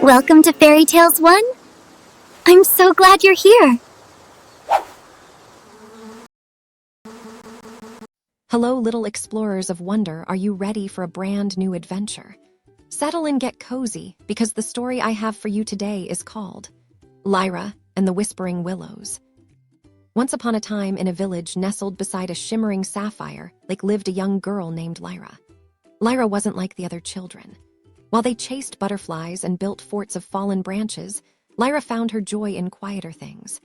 Welcome to Fairy Tales 1. I'm so glad you're here. Hello, little explorers of wonder. Are you ready for a brand new adventure? Settle and get cozy, because the story I have for you today is called Lyra and the Whispering Willows. Once upon a time, in a village nestled beside a shimmering sapphire lake, lived a young girl named Lyra. Lyra wasn't like the other children. While they chased butterflies and built forts of fallen branches, Lyra found her joy in quieter things.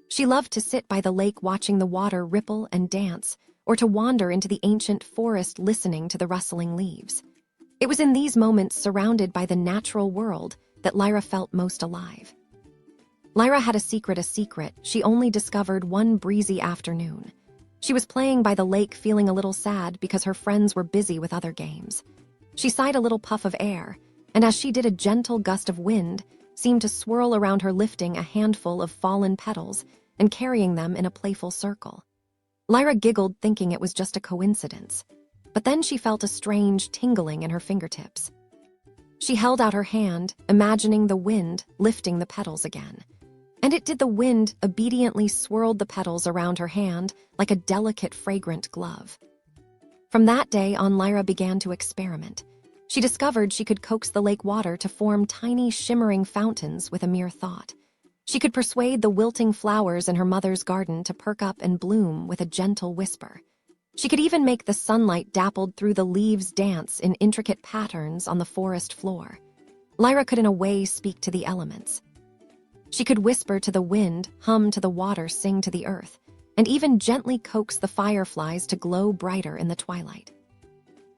She loved to sit by the lake watching the water ripple and dance, or to wander into the ancient forest listening to the rustling leaves. It was in these moments, surrounded by the natural world, that Lyra felt most alive. Lyra had a secret she only discovered one breezy afternoon. She was playing by the lake, feeling a little sad because her friends were busy with other games. She sighed a little puff of air, and as she did, a gentle gust of wind seemed to swirl around her, lifting a handful of fallen petals and carrying them in a playful circle. Lyra giggled, thinking it was just a coincidence, but then she felt a strange tingling in her fingertips. She held out her hand, imagining the wind lifting the petals again. And it did. The wind obediently swirled the petals around her hand like a delicate, fragrant glove. From that day on, Lyra began to experiment. She discovered she could coax the lake water to form tiny, shimmering fountains with a mere thought. She could persuade the wilting flowers in her mother's garden to perk up and bloom with a gentle whisper. She could even make the sunlight dappled through the leaves dance in intricate patterns on the forest floor. Lyra could in a way speak to the elements. She could whisper to the wind, hum to the water, sing to the earth, and even gently coax the fireflies to glow brighter in the twilight.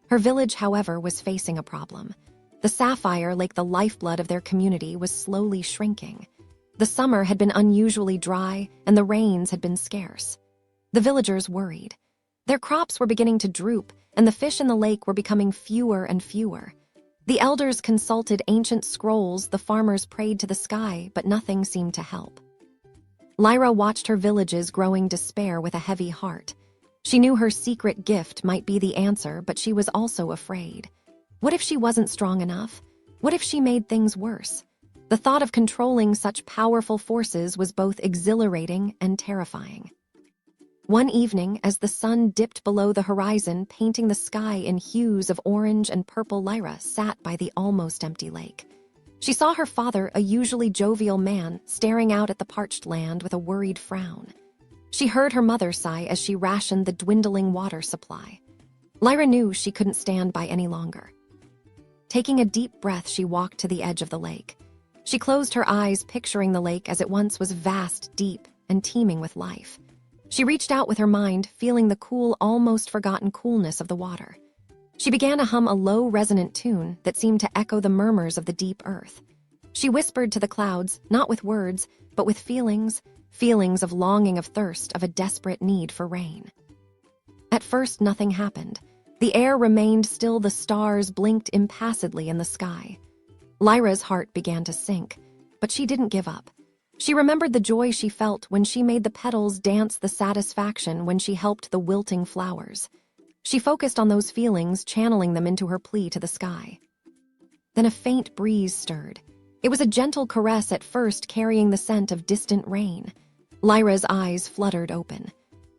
Her village, however, was facing a problem. The sapphire lake, the lifeblood of their community, was slowly shrinking. The summer had been unusually dry, and the rains had been scarce. The villagers worried. Their crops were beginning to droop, and the fish in the lake were becoming fewer and fewer. The elders consulted ancient scrolls, the farmers prayed to the sky, but nothing seemed to help. Lyra watched her village's growing despair with a heavy heart. She knew her secret gift might be the answer, but she was also afraid. What if she wasn't strong enough? What if she made things worse? The thought of controlling such powerful forces was both exhilarating and terrifying. One evening, as the sun dipped below the horizon, painting the sky in hues of orange and purple, Lyra sat by the almost empty lake. She saw her father, a usually jovial man, staring out at the parched land with a worried frown. She heard her mother sigh as she rationed the dwindling water supply. Lyra knew she couldn't stand by any longer. Taking a deep breath, she walked to the edge of the lake. She closed her eyes, picturing the lake as it once was, vast, deep, and teeming with life. She reached out with her mind, feeling the cool, almost forgotten coolness of the water. She began to hum a low, resonant tune that seemed to echo the murmurs of the deep earth. She whispered to the clouds, not with words, but with feelings of longing, of thirst, of a desperate need for rain. At first, nothing happened. The air remained still, the stars blinked impassively in the sky. Lyra's heart began to sink, but she didn't give up. She remembered the joy she felt when she made the petals dance, the satisfaction when she helped the wilting flowers. She focused on those feelings, channeling them into her plea to the sky. Then a faint breeze stirred. It was a gentle caress at first, carrying the scent of distant rain. Lyra's eyes fluttered open.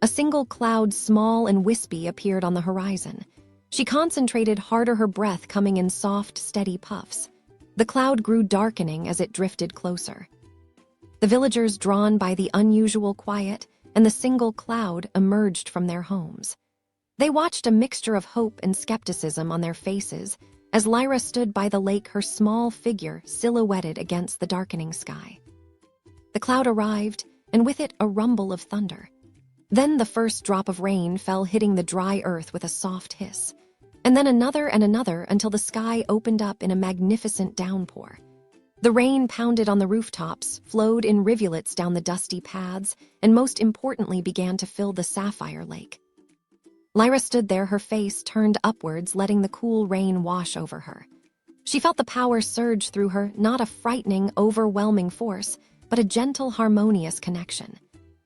A single cloud, small and wispy, appeared on the horizon. She concentrated harder, her breath coming in soft, steady puffs. The cloud grew, darkening as it drifted closer. The villagers, drawn by the unusual quiet and the single cloud, emerged from their homes. They watched, a mixture of hope and skepticism on their faces, as Lyra stood by the lake, her small figure silhouetted against the darkening sky. The cloud arrived, and with it a rumble of thunder. Then the first drop of rain fell, hitting the dry earth with a soft hiss. And then another and another, until the sky opened up in a magnificent downpour. The rain pounded on the rooftops, flowed in rivulets down the dusty paths, and most importantly began to fill the sapphire lake. Lyra stood there, her face turned upwards, letting the cool rain wash over her. She felt the power surge through her, not a frightening, overwhelming force, but a gentle, harmonious connection.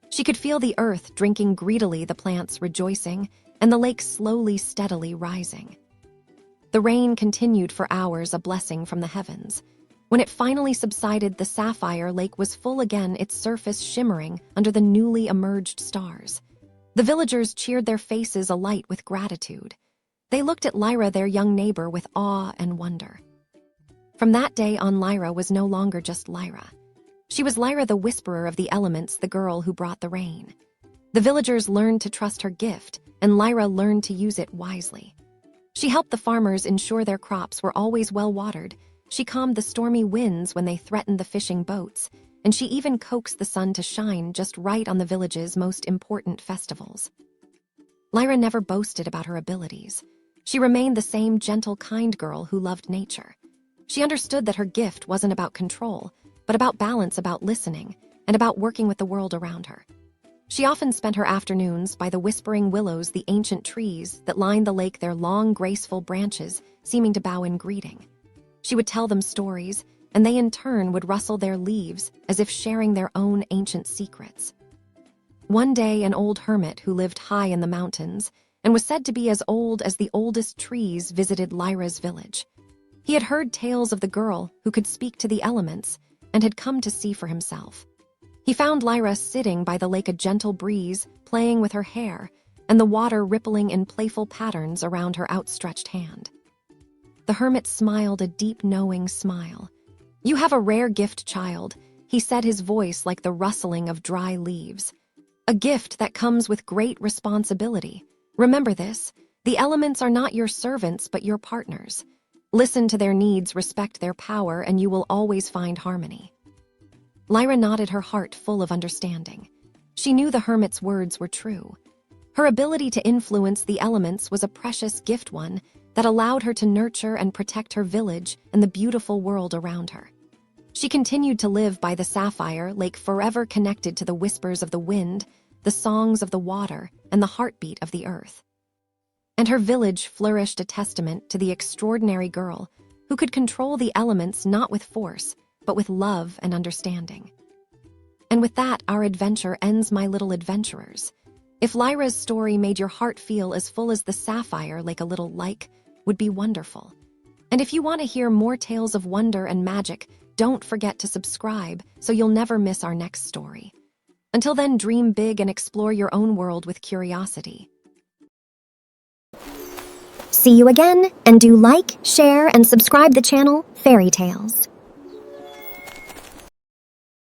She could feel the earth drinking greedily, the plants rejoicing, and the lake slowly, steadily rising. The rain continued for hours, a blessing from the heavens. When it finally subsided, the sapphire lake was full again, its surface shimmering under the newly emerged stars. The villagers cheered, their faces alight with gratitude. They looked at Lyra, their young neighbor, with awe and wonder. From that day on, Lyra was no longer just Lyra. She was Lyra, the whisperer of the elements, the girl who brought the rain. The villagers learned to trust her gift, and Lyra learned to use it wisely. She helped the farmers ensure their crops were always well watered. She calmed the stormy winds when they threatened the fishing boats, and she even coaxed the sun to shine just right on the village's most important festivals. Lyra never boasted about her abilities. She remained the same gentle, kind girl who loved nature. She understood that her gift wasn't about control, but about balance, about listening, and about working with the world around her. She often spent her afternoons by the whispering willows, the ancient trees that lined the lake, their long, graceful branches seeming to bow in greeting. She would tell them stories, and they in turn would rustle their leaves as if sharing their own ancient secrets. One day, an old hermit who lived high in the mountains and was said to be as old as the oldest trees visited Lyra's village. He had heard tales of the girl who could speak to the elements and had come to see for himself. He found Lyra sitting by the lake, a gentle breeze playing with her hair and the water rippling in playful patterns around her outstretched hand. The hermit smiled, a deep, knowing smile. "You have a rare gift, child," he said, his voice like the rustling of dry leaves. "A gift that comes with great responsibility. Remember this, the elements are not your servants but your partners. Listen to their needs, respect their power, and you will always find harmony." Lyra nodded, her heart full of understanding. She knew the hermit's words were true. Her ability to influence the elements was a precious gift, one that allowed her to nurture and protect her village and the beautiful world around her. She continued to live by the sapphire lake, forever connected to the whispers of the wind, the songs of the water, and the heartbeat of the earth. And her village flourished, a testament to the extraordinary girl who could control the elements not with force, but with love and understanding. And with that, our adventure ends, my little adventurers. If Lyra's story made your heart feel as full as the sapphire lake, a little like would be wonderful. And if you want to hear more tales of wonder and magic, don't forget to subscribe so you'll never miss our next story. Until then, dream big and explore your own world with curiosity. See you again, and do like, share, and subscribe the channel Fairy Tales.